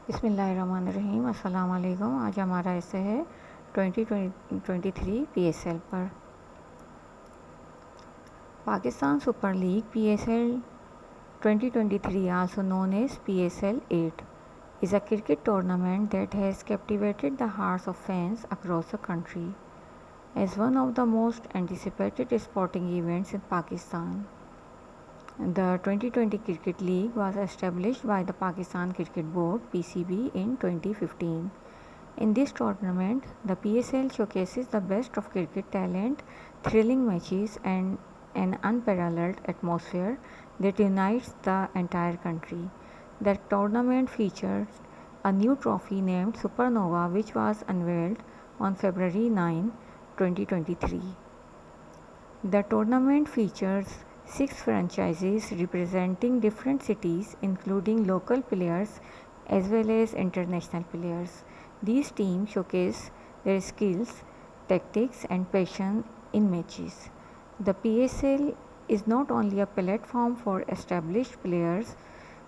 बिस्मिल्लाहिर्रहमानिर्रहीम। अस्सलाम वालेकुम। आज हमारा ऐसे है 2023 PSL पर। Pakistan super league PSL 2023, also known as PSL 8, is a cricket tournament that has captivated the hearts of fans across the country as one of the most anticipated sporting events in Pakistan. The 2020 Cricket League was established by the Pakistan Cricket Board (PCB) in 2015. In this tournament, the PSL showcases the best of cricket talent, thrilling matches, and an unparalleled atmosphere that unites the entire country. The tournament features a new trophy named Supernova, which was unveiled on February 9, 2023. The tournament features 6 franchises representing different cities, including local players as well as international players. These teams showcase their skills, tactics, and passion in matches. The PSL is not only a platform for established players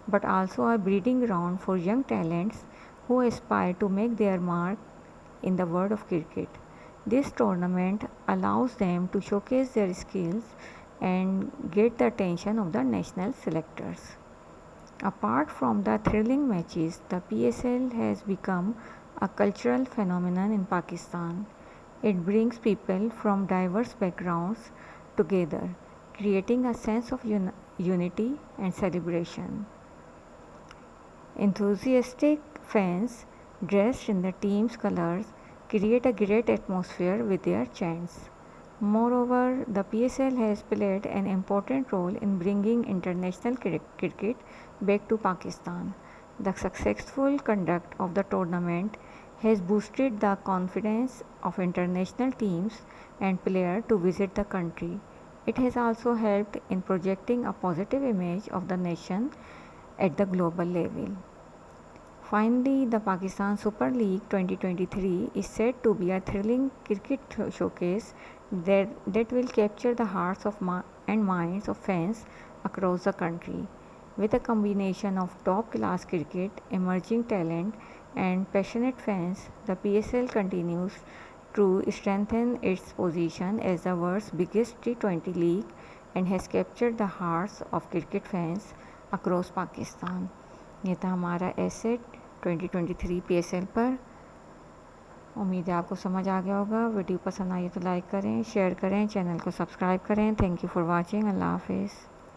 but also a breeding ground for young talents who aspire to make their mark in the world of cricket. This tournament allows them to showcase their skills and get the attention of the national selectors. Apart from the thrilling matches, the PSL has become a cultural phenomenon in Pakistan. It brings people from diverse backgrounds together, creating a sense of unity and celebration. Enthusiastic fans dressed in the team's colors create a great atmosphere with their chants. Moreover, the PSL has played an important role in bringing international cricket back to Pakistan. The successful conduct of the tournament has boosted the confidence of international teams and players to visit the country. It has also helped in projecting a positive image of the nation at the global level. Finally, the Pakistan Super League 2023 is said to be a thrilling cricket showcase that will capture the hearts and minds of fans across the country. With a combination of top-class cricket, emerging talent, and passionate fans, the PSL continues to strengthen its position as the world's biggest T20 league and has captured the hearts of cricket fans across Pakistan. ये था हमारा asset 2023 PSL पर। उम्मीद है आपको समझ आ गया होगा। वीडियो पसंद आई तो लाइक करें, शेयर करें, चैनल को सब्सक्राइब करें। Thank you for watching. अल्लाह हाफिज़।